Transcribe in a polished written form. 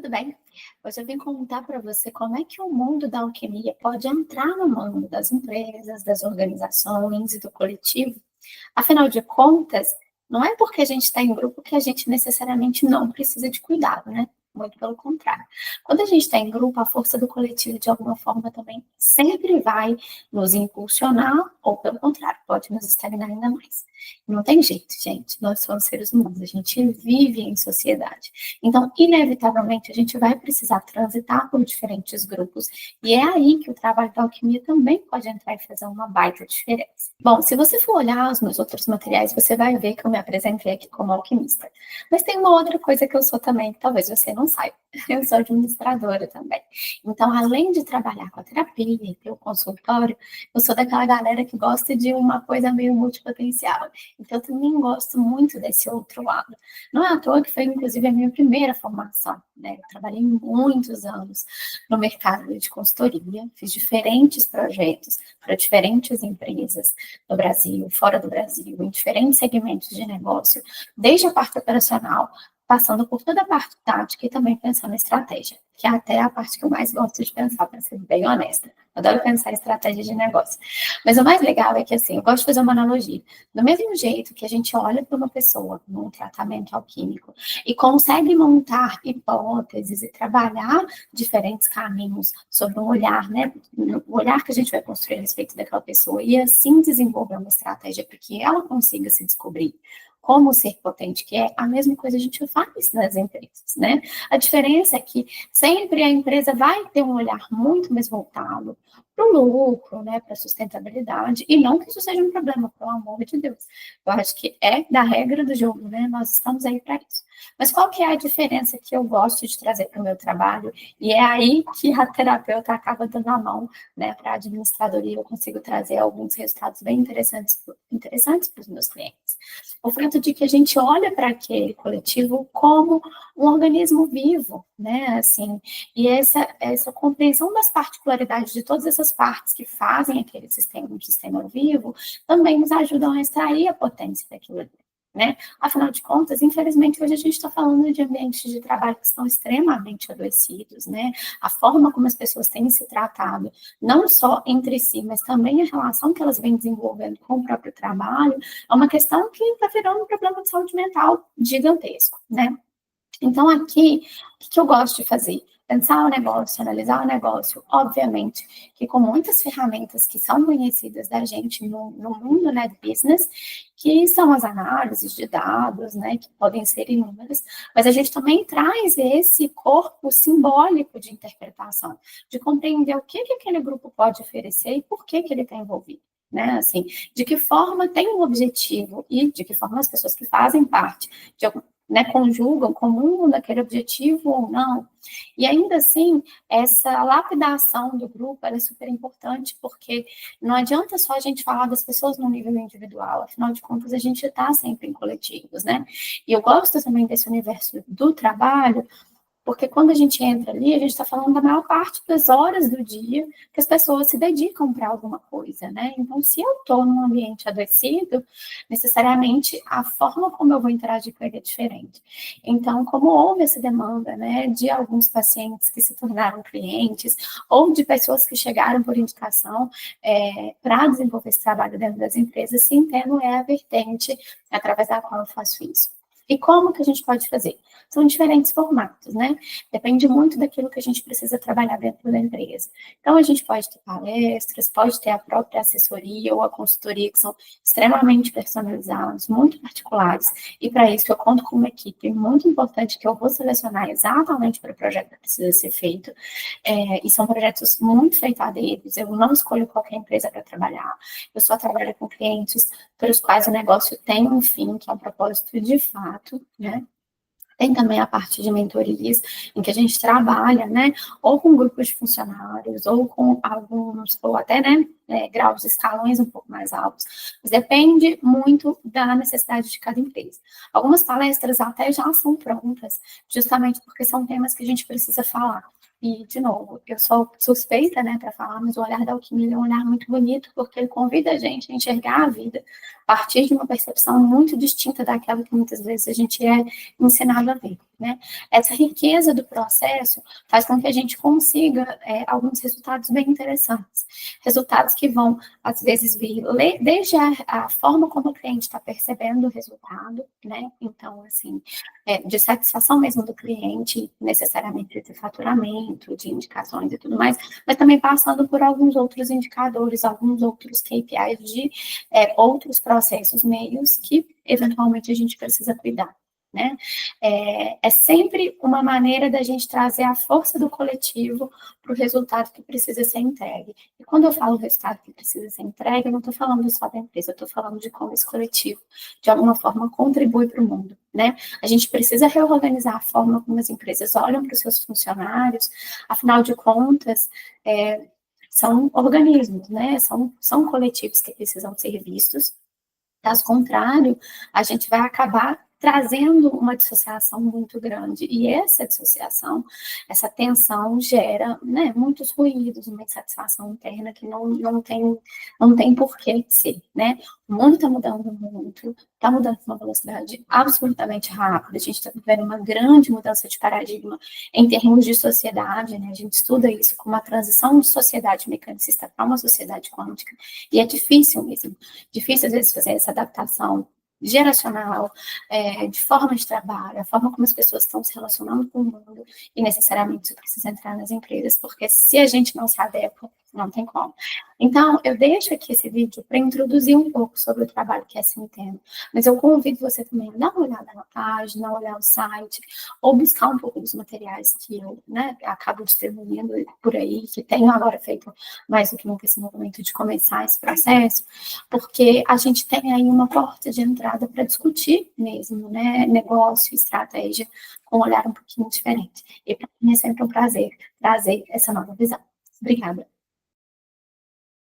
tudo bem? Hoje eu vim contar para você como é que o mundo da alquimia pode entrar no mundo das empresas, das organizações e do coletivo. Afinal de contas, não é porque a gente está em grupo que a gente necessariamente não precisa de cuidado, né? Muito pelo contrário. Quando a gente está em grupo, a força do coletivo, de alguma forma, também sempre vai nos impulsionar, ou pelo contrário, pode nos estagnar ainda mais. Não tem jeito, gente. Nós somos seres humanos, a gente vive em sociedade. Então, inevitavelmente, a gente vai precisar transitar por diferentes grupos. E é aí que o trabalho da alquimia também pode entrar e fazer uma baita diferença. Bom, se você for olhar os meus outros materiais, você vai ver que eu me apresentei aqui como alquimista. Mas tem uma outra coisa que eu sou também, que talvez você não saiba. Eu sou administradora também. Então, além de trabalhar com a terapia e ter o consultório, eu sou daquela galera que gosta de uma coisa meio multipotencial. Então, eu também gosto muito desse outro lado. Não é à toa que foi, inclusive, a minha primeira formação, né? Eu trabalhei muitos anos no mercado de consultoria, fiz diferentes projetos para diferentes empresas no Brasil, fora do Brasil, em diferentes segmentos de negócio, desde a parte operacional, passando por toda a parte tática e também pensando em estratégia, que é até a parte que eu mais gosto de pensar, para ser bem honesta. Adoro pensar em estratégia de negócio. Mas o mais legal é que, assim, eu gosto de fazer uma analogia. Do mesmo jeito que a gente olha para uma pessoa num tratamento alquímico e consegue montar hipóteses e trabalhar diferentes caminhos sobre um olhar, né? O olhar que a gente vai construir a respeito daquela pessoa e assim desenvolver uma estratégia para que ela consiga se descobrir como ser potente que é, a mesma coisa a gente faz nas empresas, né? A diferença é que sempre a empresa vai ter um olhar muito mais voltado para o lucro, né, para a sustentabilidade, e não que isso seja um problema, pelo amor de Deus. Eu acho que é da regra do jogo, né? Nós estamos aí para isso. Mas qual que é a diferença que eu gosto de trazer para o meu trabalho? E é aí que a terapeuta acaba dando a mão, né, para a administradoria, eu consigo trazer alguns resultados bem interessantes para os meus clientes. O fato de que a gente olha para aquele coletivo como um organismo vivo, né, assim, e essa compreensão das particularidades de todas essas partes que fazem aquele sistema, um sistema vivo, também nos ajudam a extrair a potência daquilo ali. Né? Afinal de contas, infelizmente, hoje a gente está falando de ambientes de trabalho que estão extremamente adoecidos, né? A forma como as pessoas têm se tratado, não só entre si, mas também a relação que elas vêm desenvolvendo com o próprio trabalho, é uma questão que está virando um problema de saúde mental gigantesco, né? Então, aqui, o que eu gosto de fazer? Pensar o negócio, analisar o negócio, obviamente, que com muitas ferramentas que são conhecidas da gente no mundo, né, do business, que são as análises de dados, né, que podem ser inúmeras, mas a gente também traz esse corpo simbólico de interpretação, de compreender o que aquele grupo pode oferecer e por que ele está envolvido. Né, assim, de que forma tem um objetivo e de que forma as pessoas que fazem parte de algum, né, conjugam, comungam daquele objetivo ou não. E ainda assim, essa lapidação do grupo é super importante, porque não adianta só a gente falar das pessoas no nível individual, afinal de contas, a gente está sempre em coletivos, né? E eu gosto também desse universo do trabalho, porque quando a gente entra ali, a gente está falando da maior parte das horas do dia que as pessoas se dedicam para alguma coisa, né? Então, se eu estou num ambiente adoecido, necessariamente a forma como eu vou interagir com ele é diferente. Então, como houve essa demanda, né, de alguns pacientes que se tornaram clientes, ou de pessoas que chegaram por indicação para desenvolver esse trabalho dentro das empresas, Centeno é a vertente através da qual eu faço isso. E como que a gente pode fazer? São diferentes formatos, né? Depende muito daquilo que a gente precisa trabalhar dentro da empresa. Então, a gente pode ter palestras, pode ter a própria assessoria ou a consultoria, que são extremamente personalizados, muito particulares. E para isso, eu conto com uma equipe muito importante que eu vou selecionar exatamente para o projeto que precisa ser feito. E são projetos muito feitos a deles. Eu não escolho qualquer empresa para trabalhar. Eu só trabalho com clientes para os quais o negócio tem um fim, que é um propósito de fato, né? Tem também a parte de mentorias, em que a gente trabalha, né, ou com grupos de funcionários, ou com alguns, ou até, né, graus de escalões um pouco mais altos. Mas depende muito da necessidade de cada empresa. Algumas palestras até já são prontas, justamente porque são temas que a gente precisa falar. E, de novo, eu sou suspeita, né, para falar, mas o olhar da alquimia é um olhar muito bonito, porque ele convida a gente a enxergar a vida a partir de uma percepção muito distinta daquela que muitas vezes a gente é ensinado a ver, né? Essa riqueza do processo faz com que a gente consiga alguns resultados bem interessantes. Resultados que vão, às vezes, vir desde a forma como o cliente está percebendo o resultado, né? Então, assim, de satisfação mesmo do cliente, necessariamente de faturamento, de indicações e tudo mais, mas também passando por alguns outros indicadores, alguns outros KPIs de outros processos, meios que eventualmente a gente precisa cuidar. Né? É sempre uma maneira da gente trazer a força do coletivo para o resultado que precisa ser entregue. E quando eu falo resultado que precisa ser entregue, eu não estou falando só da empresa, eu estou falando de como esse coletivo, de alguma forma, contribui para o mundo. Né? A gente precisa reorganizar a forma como as empresas olham para os seus funcionários, afinal de contas, são organismos, né? São coletivos que precisam ser vistos. Caso contrário, a gente vai acabar trazendo uma dissociação muito grande. E essa dissociação, essa tensão gera, né, muitos ruídos, uma insatisfação interna que não tem por que ser, né? O mundo está mudando muito, está mudando com uma velocidade absolutamente rápida, a gente está vivendo uma grande mudança de paradigma em termos de sociedade, né? A gente estuda isso como uma transição de sociedade mecanicista para uma sociedade quântica, e é difícil mesmo, difícil às vezes fazer essa adaptação geracional, de forma de trabalho, a forma como as pessoas estão se relacionando com o mundo, e necessariamente isso precisa entrar nas empresas, porque se a gente não se adequa, não tem como. Então, eu deixo aqui esse vídeo para introduzir um pouco sobre o trabalho que é Centeno, mas eu convido você também a dar uma olhada na página, olhar o site, ou buscar um pouco dos materiais que eu, né, acabo distribuindo por aí, que tenho agora feito mais do que nunca esse movimento de começar esse processo, porque a gente tem aí uma porta de entrada para discutir mesmo, né, negócio, estratégia, com um olhar um pouquinho diferente. E para mim é sempre um prazer trazer essa nova visão. Obrigada.